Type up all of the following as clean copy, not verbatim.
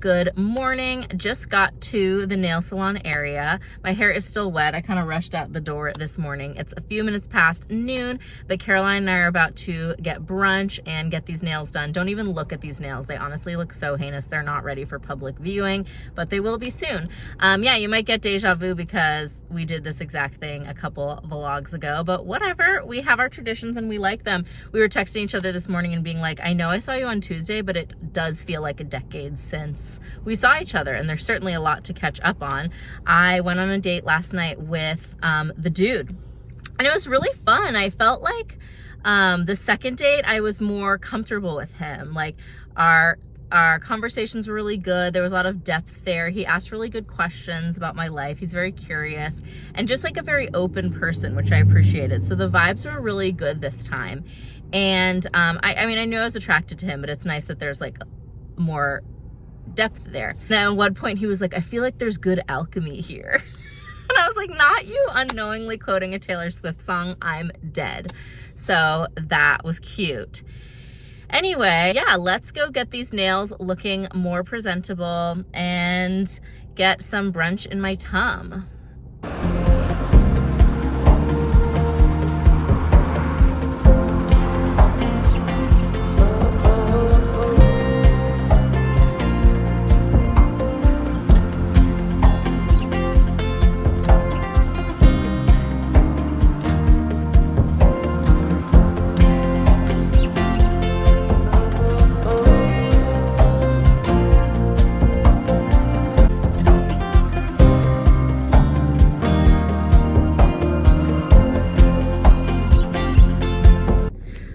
Good morning. Just got to the nail salon area. My hair is still wet. I kind of rushed out the door this morning. It's a few minutes past noon, but Caroline and I are about to get brunch and get these nails done. Don't even look at these nails. They honestly look so heinous. They're not ready for public viewing, but they will be soon. Yeah, you might get deja vu because we did this exact thing a couple vlogs ago, but whatever. We have our traditions and we like them. We were texting each other this morning and being like, I know I saw you on Tuesday, but it does feel like a decade since we saw each other, and there's certainly a lot to catch up on. I went on a date last night with the dude, and it was really fun. I felt like the second date I was more comfortable with him. Like our conversations were really good. There was a lot of depth there. He asked really good questions about my life. He's very curious and just like a very open person, which I appreciated. So the vibes were really good this time. And I mean, I knew I was attracted to him, but it's nice that there's like more depth there. Now at one point he was like, I feel like there's good alchemy here. And I was like, not you unknowingly quoting a Taylor Swift song, I'm dead. So that was cute. Anyway, yeah, let's go get these nails looking more presentable and get some brunch in my tum.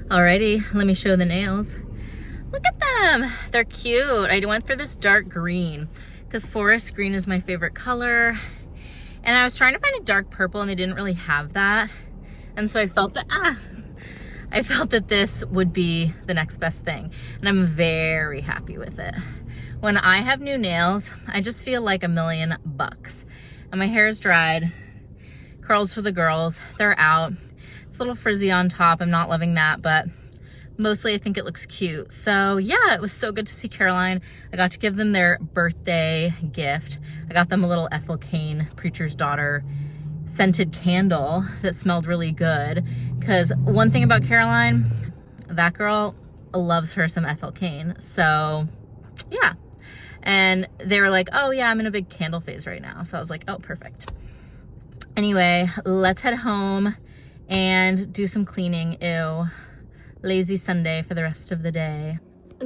Alrighty, let me show the nails. Look at them, they're cute. I went for this dark green because forest green is my favorite color. And I was trying to find a dark purple and they didn't really have that. And so I felt that this would be the next best thing. And I'm very happy with it. When I have new nails, I just feel like $1,000,000. And my hair is dried. Curls for the girls, they're out. It's a little frizzy on top. I'm not loving that, but mostly I think it looks cute. So yeah, it was so good to see Caroline. I got to give them their birthday gift. I got them a little Ethel Kane, Preacher's Daughter, scented candle that smelled really good. Because one thing about Caroline, that girl loves her some Ethel Kane. So yeah. And they were like, oh yeah, I'm in a big candle phase right now. So I was like, oh, perfect. Anyway, let's head home and do some cleaning. Ew. Lazy Sunday for the rest of the day.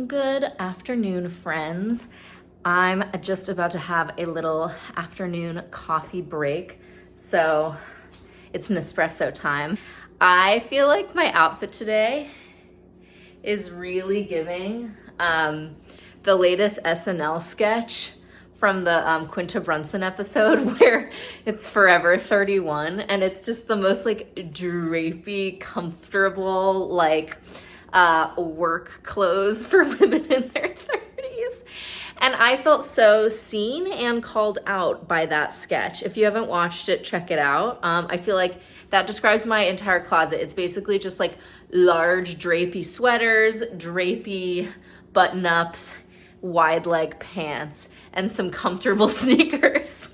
Good afternoon, friends. I'm just about to have a little afternoon coffee break. So it's Nespresso time. I feel like my outfit today is really giving the latest SNL sketch from the Quinta Brunson episode where it's Forever 31, and it's just the most like drapey, comfortable, like work clothes for women in their 30s. And I felt so seen and called out by that sketch. If you haven't watched it, check it out. I feel like that describes my entire closet. It's basically just like large drapey sweaters, drapey button-ups, wide leg pants, and some comfortable sneakers.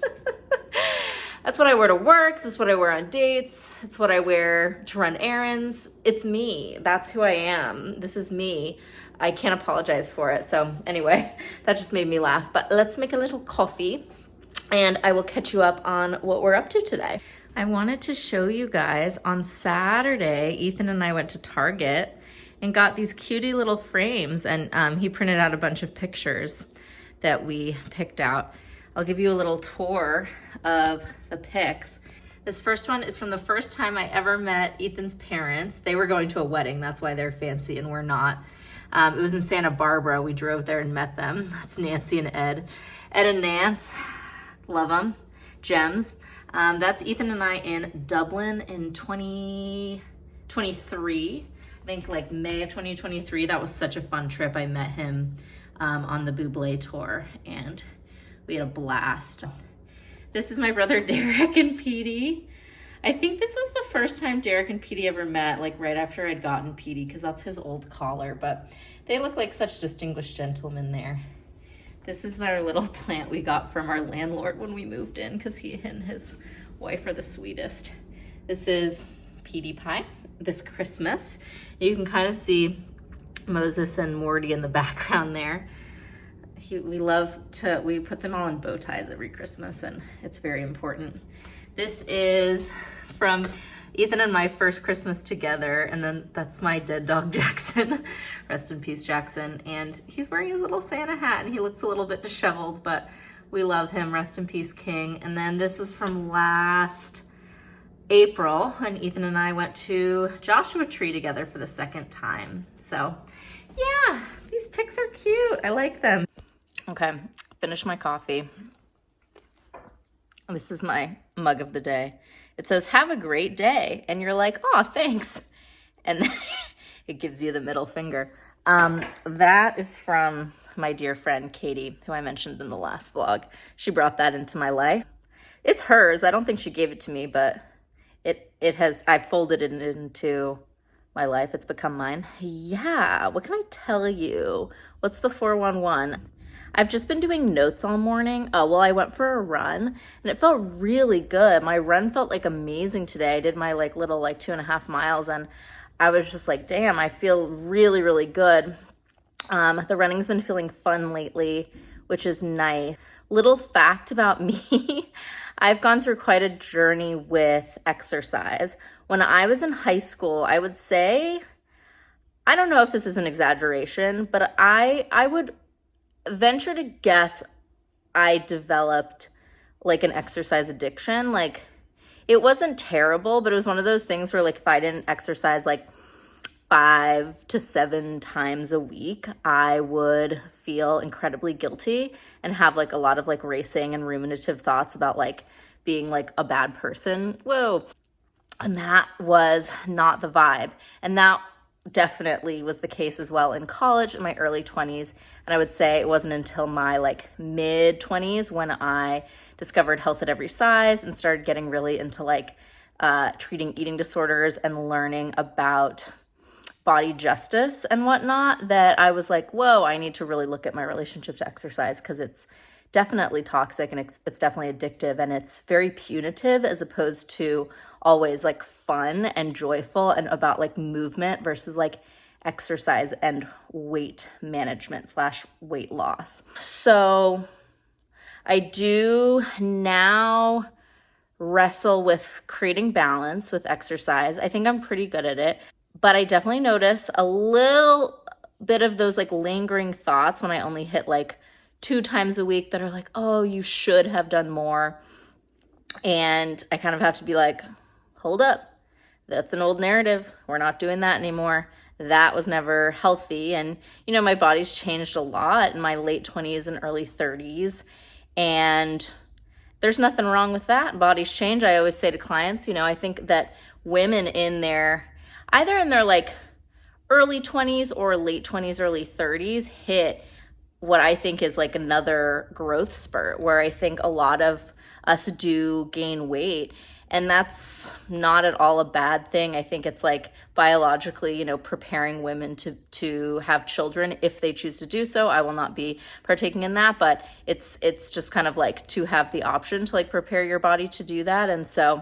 That's what I wear to work. That's what I wear on dates. It's what I wear to run errands. It's me. That's who I am. This is me. I can't apologize for it. So anyway, that just made me laugh. But let's make a little coffee and I will catch you up on what we're up to today. I wanted to show you guys on Saturday, Ethan and I went to Target and got these cutie little frames, and he printed out a bunch of pictures that we picked out. I'll give you a little tour of the pics. This first one is from the first time I ever met Ethan's parents. They were going to a wedding, that's why they're fancy and we're not. It was in Santa Barbara. We drove there and met them. That's Nancy and Ed. Ed and Nance, love them, gems. That's Ethan and I in Dublin in 2023. I think like May of 2023. That was such a fun trip. I met him on the Bublé tour and we had a blast. This is my brother Derek and Petey. I think this was the first time Derek and Petey ever met, like right after I'd gotten Petey, because that's his old collar, but they look like such distinguished gentlemen there. This is our little plant we got from our landlord when we moved in because he and his wife are the sweetest. This is Petey Pie this Christmas. You can kind of see Moses and Morty in the background there. We put them all in bow ties every Christmas, and it's very important. This is from Ethan and my first Christmas together, and then that's my dead dog Jackson. Rest in peace, Jackson. And he's wearing his little Santa hat, and he looks a little bit disheveled, but we love him. Rest in peace, King. And then this is from last April, when Ethan and I went to Joshua Tree together for the second time. So yeah, these pics are cute. I like them. Okay, finished my coffee. This is my mug of the day. It says, "Have a great day." And you're like, "Oh, thanks." And then it gives you the middle finger. That is from my dear friend, Katie, who I mentioned in the last vlog. She brought that into my life. It's hers. I don't think she gave it to me, but I folded it into my life. It's become mine. Yeah, what can I tell you? What's the 411? I've just been doing notes all morning. Oh, well, I went for a run and it felt really good. My run felt like amazing today. I did my little 2.5 miles and I was just like, damn, I feel really, really good. The running's been feeling fun lately, which is nice. Little fact about me, I've gone through quite a journey with exercise. When I was in high school, I would say, I don't know if this is an exaggeration, but I would venture to guess I developed an exercise addiction. It wasn't terrible, but it was one of those things where if I didn't exercise 5 to 7 times a week, I would feel incredibly guilty and have a lot of racing and ruminative thoughts about being a bad person. Whoa. And that was not the vibe. And that definitely was the case as well in college, in my early 20s. And I would say it wasn't until my mid 20s when I discovered Health at Every Size and started getting really into treating eating disorders and learning about body justice and whatnot, that I was whoa, I need to really look at my relationship to exercise, because it's definitely toxic and it's definitely addictive, and it's very punitive as opposed to always fun and joyful and about movement versus exercise and weight management / weight loss. So I do now wrestle with creating balance with exercise. I think I'm pretty good at it, but I definitely notice a little bit of those lingering thoughts when I only hit 2 times a week that are oh, you should have done more. And I kind of have to be hold up, that's an old narrative. We're not doing that anymore. That was never healthy. And, my body's changed a lot in my late 20s and early 30s. And there's nothing wrong with that. Bodies change. I always say to clients, I think that women either in their early 20s or late 20s, early 30s hit what I think is another growth spurt, where I think a lot of us do gain weight. And that's not at all a bad thing. I think it's biologically, preparing women to have children if they choose to do so. I will not be partaking in that, but it's just kind of to have the option to prepare your body to do that. And so,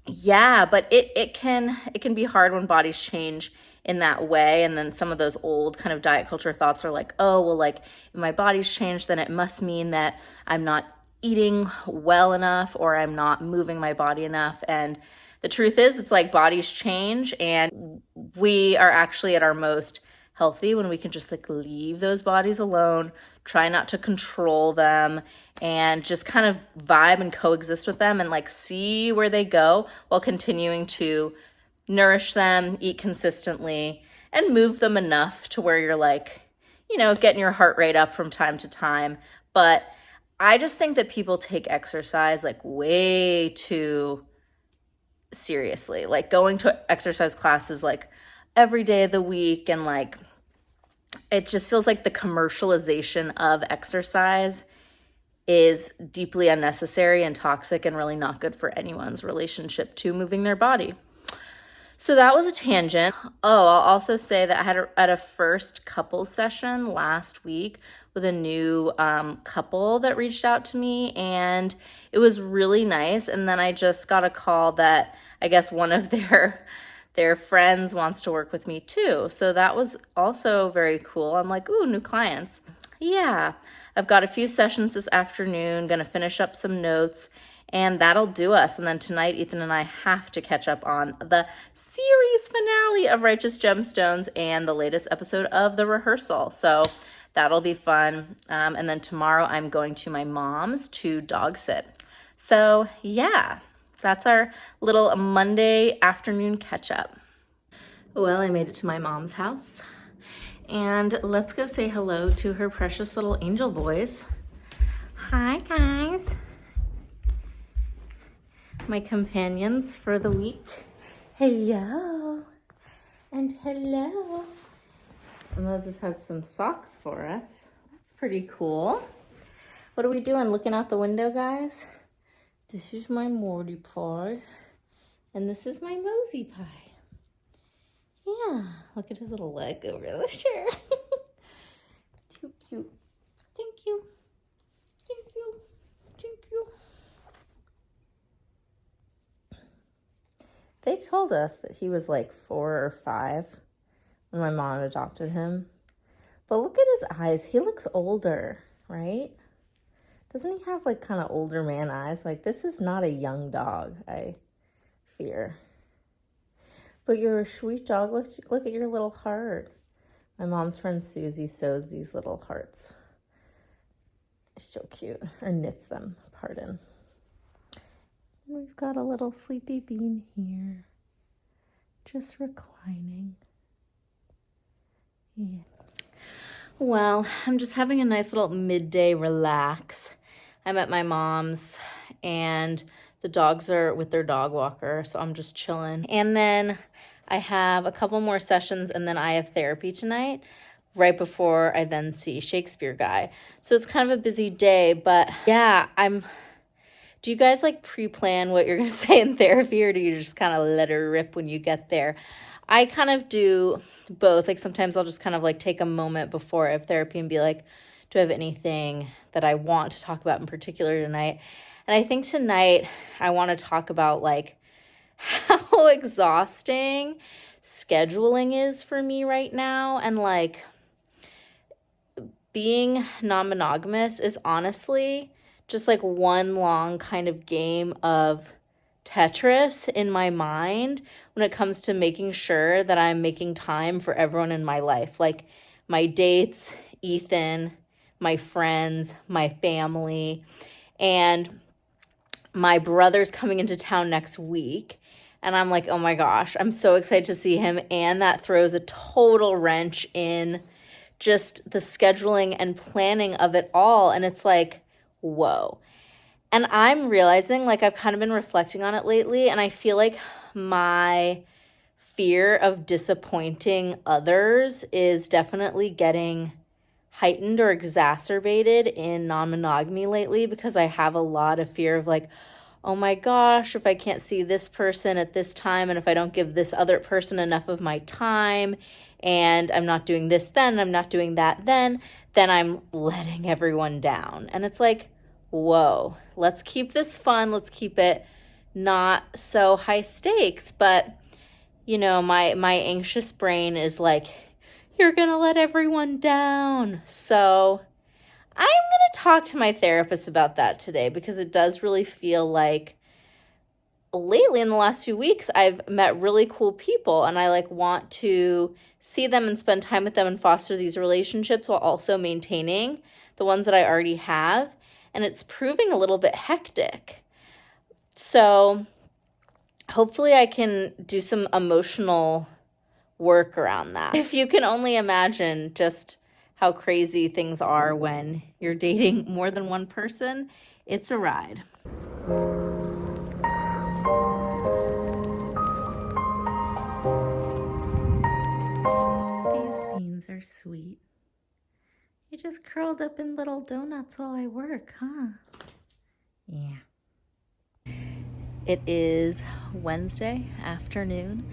yeah, but it can be hard when bodies change in that way. And then some of those old kind of diet culture thoughts are oh, well, if my body's changed, then it must mean that I'm not eating well enough or I'm not moving my body enough. And the truth is, it's bodies change, and we are actually at our most healthy when we can just leave those bodies alone, try not to control them, and just kind of vibe and coexist with them and see where they go while continuing to nourish them, eat consistently, and move them enough to where you're getting your heart rate up from time to time. But I just think that people take exercise way too seriously, going to exercise classes every day of the week, and it just feels the commercialization of exercise is deeply unnecessary and toxic and really not good for anyone's relationship to moving their body. So that was a tangent. Oh, I'll also say that I had a first couple session last week with a new couple that reached out to me, and it was really nice. And then I just got a call that I guess one of their friends wants to work with me too. So that was also very cool. I'm like, ooh, new clients. Yeah, I've got a few sessions this afternoon, gonna finish up some notes, and that'll do us. And then tonight, Ethan and I have to catch up on the series finale of Righteous Gemstones and the latest episode of The Rehearsal. So that'll be fun. And then tomorrow I'm going to my mom's to dog sit. So yeah, that's our little Monday afternoon catch up. Well, I made it to my mom's house. And let's go say hello to her precious little angel boys. Hi, guys. My companions for the week. Hello. And hello. And Moses has some socks for us. That's pretty cool. What are we doing? Looking out the window, guys? This is my Morty Pie. And this is my Mosey Pie. Yeah, look at his little leg over the chair. Too cute. Thank you. Thank you. Thank you. They told us that he was like 4 or 5 when my mom adopted him. But look at his eyes. He looks older, right? Doesn't he have like kind of older man eyes? Like this is not a young dog, I fear. But you're a sweet dog. Look at your little heart. My mom's friend Susie sews these little hearts. It's so cute. Or knits them, pardon. And we've got a little sleepy bean here. Just reclining. Yeah. Well, I'm just having a nice little midday relax. I'm at my mom's and the dogs are with their dog walker, so I'm just chilling. And then I have a couple more sessions and then I have therapy tonight right before I then see Shakespeare Guy. So it's kind of a busy day, but yeah, do you guys like pre-plan what you're gonna say in therapy, or do you just kind of let her rip when you get there? I kind of do both. Like sometimes I'll just kind of like take a moment before I have therapy and be like, do I have anything that I want to talk about in particular tonight? And I think tonight I want to talk about like how exhausting scheduling is for me right now. And like being non-monogamous is honestly just like one long kind of game of Tetris in my mind when it comes to making sure that I'm making time for everyone in my life. Like my dates, Ethan, my friends, my family, and my brother's coming into town next week. And I'm like, oh my gosh, I'm so excited to see him. And that throws a total wrench in just the scheduling and planning of it all. And it's like, whoa. And I'm realizing, like, I've kind of been reflecting on it lately, and I feel like my fear of disappointing others is definitely getting heightened or exacerbated in non-monogamy lately, because I have a lot of fear of like, oh my gosh, if I can't see this person at this time, and if I don't give this other person enough of my time, and I'm not doing this then, I'm not doing that then I'm letting everyone down. And it's like, whoa, let's keep this fun. Let's keep it not so high stakes. But, you know, my anxious brain is like, you're going to let everyone down. So I'm going to talk to my therapist about that today, because it does really feel like lately in the last few weeks, I've met really cool people, and I like want to see them and spend time with them and foster these relationships while also maintaining the ones that I already have. And it's proving a little bit hectic. So hopefully I can do some emotional work around that. If you can only imagine just how crazy things are when you're dating more than one person, it's a ride. These beans are sweet. You just curled up in little donuts while I work, huh? Yeah. It is Wednesday afternoon.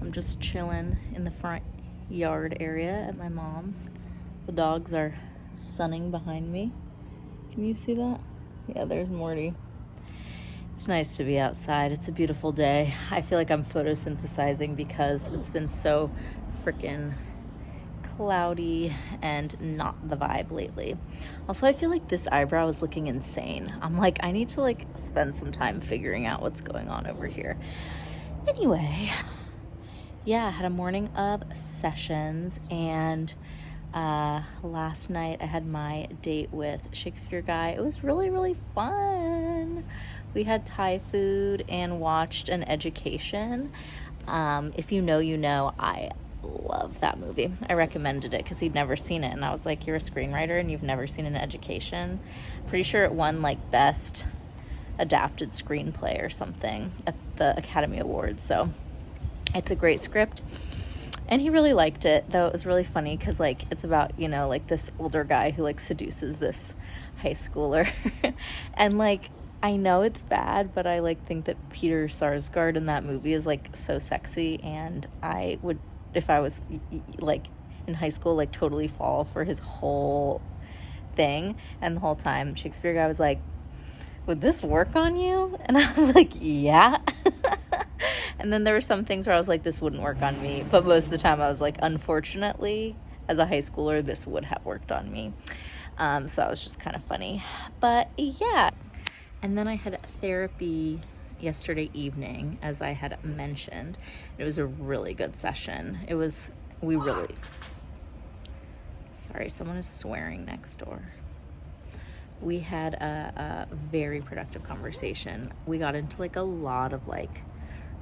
I'm just chilling in the front yard area at my mom's. The dogs are sunning behind me. Can you see that? Yeah, there's Morty. It's nice to be outside. It's a beautiful day. I feel like I'm photosynthesizing because it's been so freaking cloudy and not the vibe lately. Also, I feel like this eyebrow is looking insane. I'm like, I need to like spend some time figuring out what's going on over here. Anyway, yeah, I had a morning of sessions, and last night I had my date with Shakespeare guy. It was really, really fun. We had Thai food and watched An Education. If you know, you know, I love that movie. I recommended it because he'd never seen it, and I was like, you're a screenwriter and you've never seen An Education? Pretty sure it won like best adapted screenplay or something at the Academy Awards. So it's a great script, and he really liked it, though it was really funny because like it's about, you know, like this older guy who like seduces this high schooler and like I know it's bad, but I like think that Peter Sarsgaard in that movie is like so sexy, and I would, if I was like in high school, like totally fall for his whole thing. And the whole time Shakespeare guy was like, would this work on you? And I was like, yeah. And then there were some things where I was like, this wouldn't work on me, but most of the time I was like, unfortunately, as a high schooler, this would have worked on me. So that was just kind of funny. But yeah. And then I had therapy yesterday evening, as I had mentioned. It was a really good session. Sorry, someone is swearing next door. We had a very productive conversation. We got into like a lot of like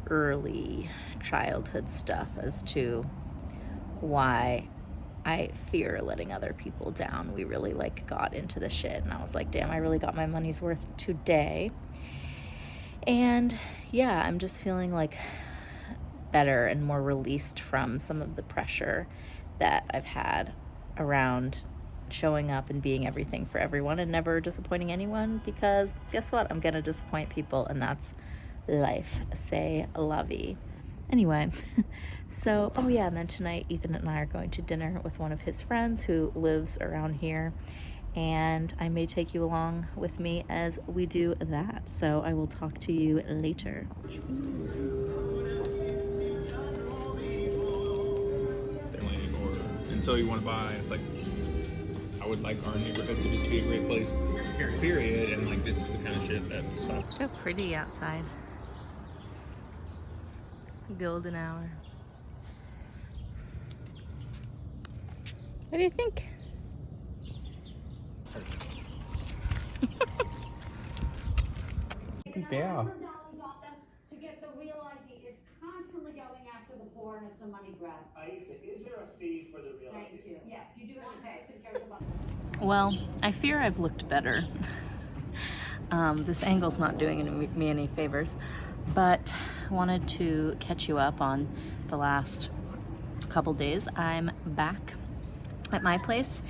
early childhood stuff as to why I fear letting other people down. We really like got into the shit, and I was like, damn, I really got my money's worth today. And yeah, I'm just feeling like better and more released from some of the pressure that I've had around showing up and being everything for everyone and never disappointing anyone, because guess what? I'm gonna disappoint people, and that's life. C'est la vie. Anyway, so, oh yeah, and then tonight Ethan and I are going to dinner with one of his friends who lives around here, and I may take you along with me as we do that. So I will talk to you later. Or until you want to buy, it's like, I would like our neighborhood to just be a great place, period, and like this is the kind of shit that stops. So pretty outside. Golden hour. What do you think? Yeah. To get the real ID. It's constantly going after the poor, and it's a money grab. Is there a fee for the real ID? Thank you. Yes, you do have to pay. Well, I fear I've looked better. This angle's not doing me any favors, but wanted to catch you up on the last couple days. I'm back at my place,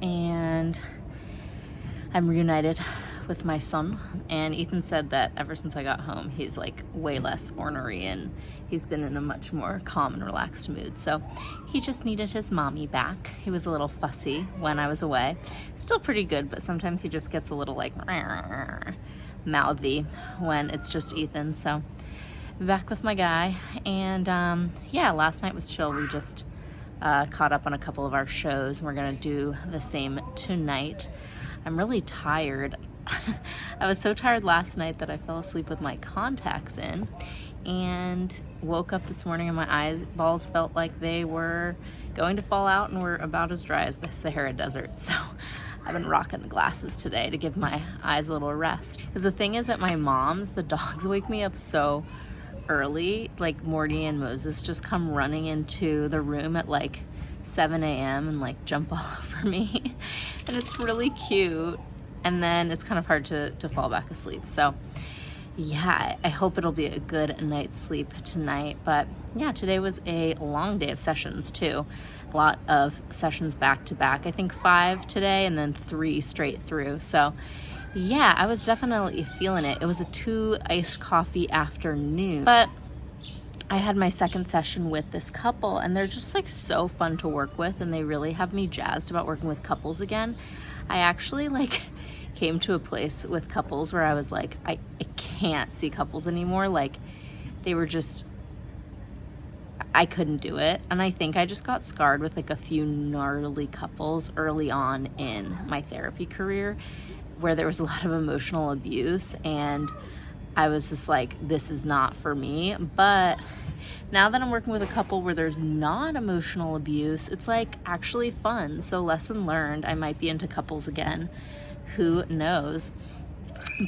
and I'm reunited with my son, and Ethan said that ever since I got home he's like way less ornery, and he's been in a much more calm and relaxed mood. So he just needed his mommy back. He was a little fussy when I was away, still pretty good, but sometimes he just gets a little like mouthy when it's just Ethan. So back with my guy, and yeah, last night was chill. We just caught up on a couple of our shows, and we're gonna do the same tonight. I'm really tired. I was so tired last night that I fell asleep with my contacts in, and woke up this morning and my eyeballs felt like they were going to fall out and were about as dry as the Sahara Desert. So I've been rocking the glasses today to give my eyes a little rest. Because the thing is, at my mom's, the dogs wake me up so early. Like Morty and Moses just come running into the room at like 7 a.m. and like jump all over me. And it's really cute. And then it's kind of hard to fall back asleep. So yeah, I hope it'll be a good night's sleep tonight. But yeah, today was a long day of sessions too. A lot of sessions back to back. I think 5 today and then 3 straight through. So yeah, I was definitely feeling it. It was a 2 iced coffee afternoon, but I had my second session with this couple, and they're just like so fun to work with, and they really have me jazzed about working with couples again. I actually like came to a place with couples where I was like, I can't see couples anymore. Like they were just, I couldn't do it. And I think I just got scarred with like a few gnarly couples early on in my therapy career where there was a lot of emotional abuse, and I was just like, this is not for me. But now that I'm working with a couple where there's not emotional abuse, it's like actually fun. So lesson learned, I might be into couples again. Who knows?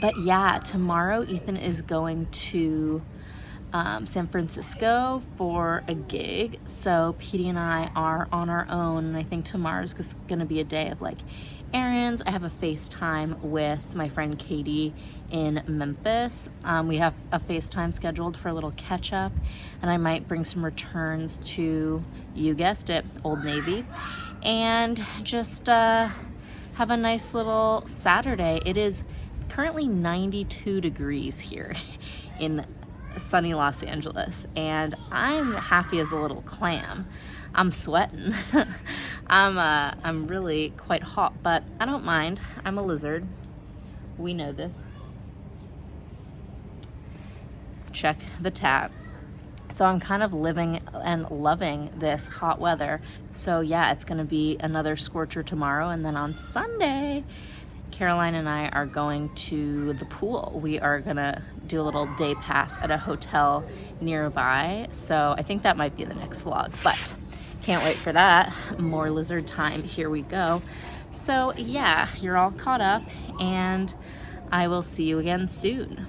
But yeah, tomorrow Ethan is going to San Francisco for a gig. So Petey and I are on our own, and I think tomorrow's just gonna be a day of like errands. I have a FaceTime with my friend Katie in Memphis. We have a FaceTime scheduled for a little catch up, and I might bring some returns to, you guessed it, Old Navy, and just have a nice little Saturday. It is currently 92 degrees here in sunny Los Angeles, and I'm happy as a little clam. I'm sweating. I'm really quite hot, but I don't mind. I'm a lizard. We know this. Check the tat. So I'm kind of living and loving this hot weather. So yeah, it's gonna be another scorcher tomorrow, and then on Sunday, Caroline and I are going to the pool. We are gonna do a little day pass at a hotel nearby. So I think that might be the next vlog, but can't wait for that. More lizard time, here we go. So yeah, you're all caught up, and I will see you again soon.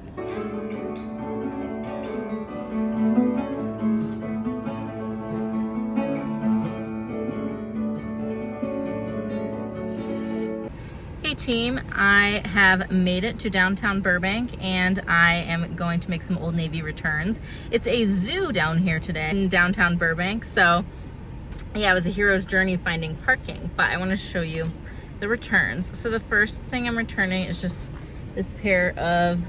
Hey team, I have made it to downtown Burbank, and I am going to make some Old Navy returns. It's a zoo down here today in downtown Burbank, so yeah, it was a hero's journey finding parking, but I want to show you the returns. So the first thing I'm returning is just this pair of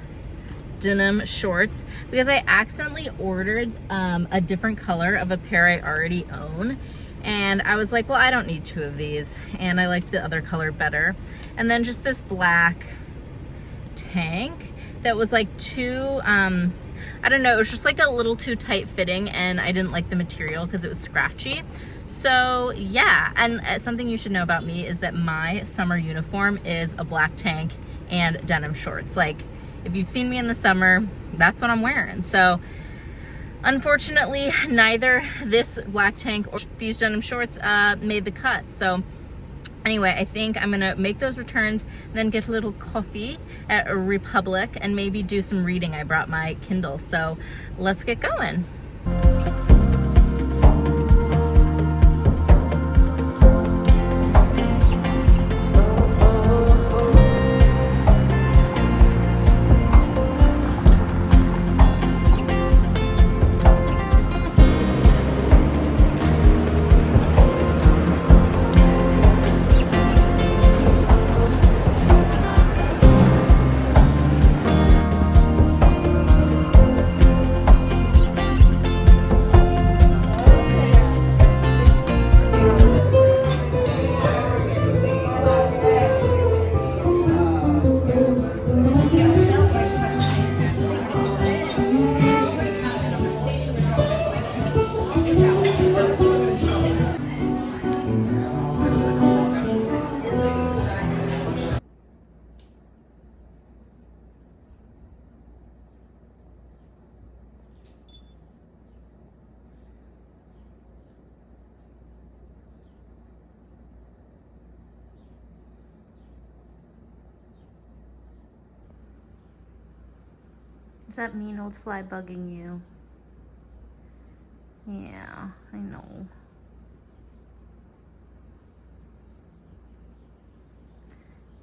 denim shorts, because I accidentally ordered a different color of a pair I already own. And I was like, well, I don't need two of these. And I liked the other color better. And then just this black tank that was like too, I don't know, it was just like a little too tight fitting, and I didn't like the material because it was scratchy. So yeah, and something you should know about me is that my summer uniform is a black tank and denim shorts. Like, if you've seen me in the summer, that's what I'm wearing. So unfortunately, neither this black tank or these denim shorts made the cut. So anyway, I think I'm gonna make those returns, then get a little coffee at a Republic, and maybe do some reading. I brought my Kindle, so let's get going. Is that mean old fly bugging you? Yeah, I know.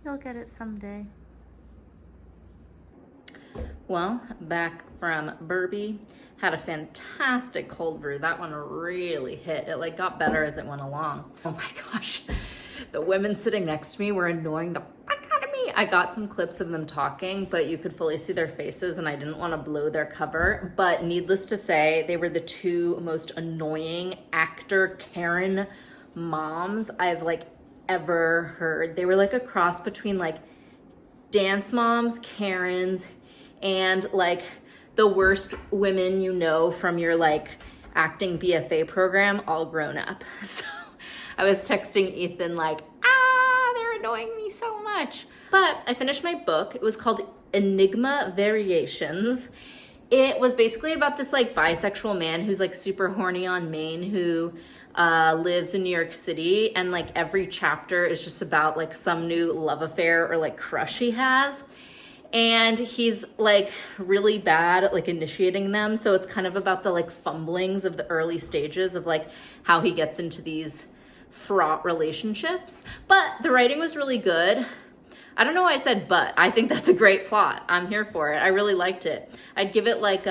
You'll get it someday. Well, back from Burby. Had a fantastic cold brew. That one really hit. It like got better as it went along. Oh my gosh. The women sitting next to me were annoying the fuck out of me. I got some clips of them talking, but you could fully see their faces and I didn't want to blow their cover. But needless to say, they were the two most annoying actor Karen moms I've like ever heard. They were like a cross between like dance moms, Karens, and like the worst women you know from your like acting BFA program all grown up. So I was texting Ethan like, they're annoying me so much. But I finished my book. It was called Enigma Variations. It was basically about this like bisexual man who's like super horny on Maine who lives in New York City, and like every chapter is just about like some new love affair or like crush he has. And he's like really bad at like initiating them. So it's kind of about the like fumblings of the early stages of like how he gets into these fraught relationships. But the writing was really good. I don't know why I said but. I think that's a great plot. I'm here for it. I really liked it. I'd give it like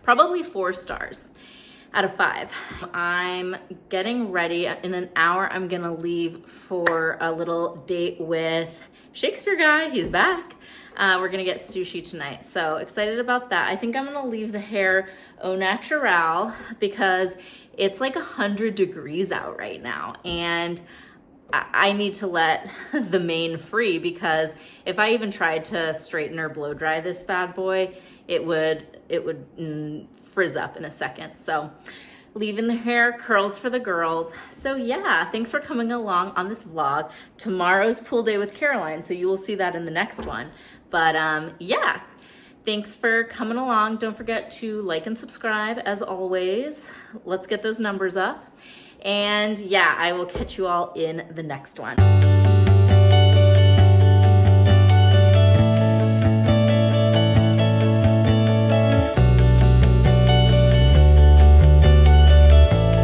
probably 4 stars out of 5. I'm getting ready. In an hour, I'm gonna leave for a little date with Shakespeare guy. He's back. We're gonna get sushi tonight. So excited about that. I think I'm gonna leave the hair au naturel because it's like 100 degrees out right now. And I need to let the mane free because if I even tried to straighten or blow dry this bad boy, it would frizz up in a second. So leaving the hair curls for the girls. So yeah, thanks for coming along on this vlog. Tomorrow's pool day with Caroline, so you will see that in the next one. But yeah, thanks for coming along. Don't forget to like and subscribe as always. Let's get those numbers up. And yeah, I will catch you all in the next one.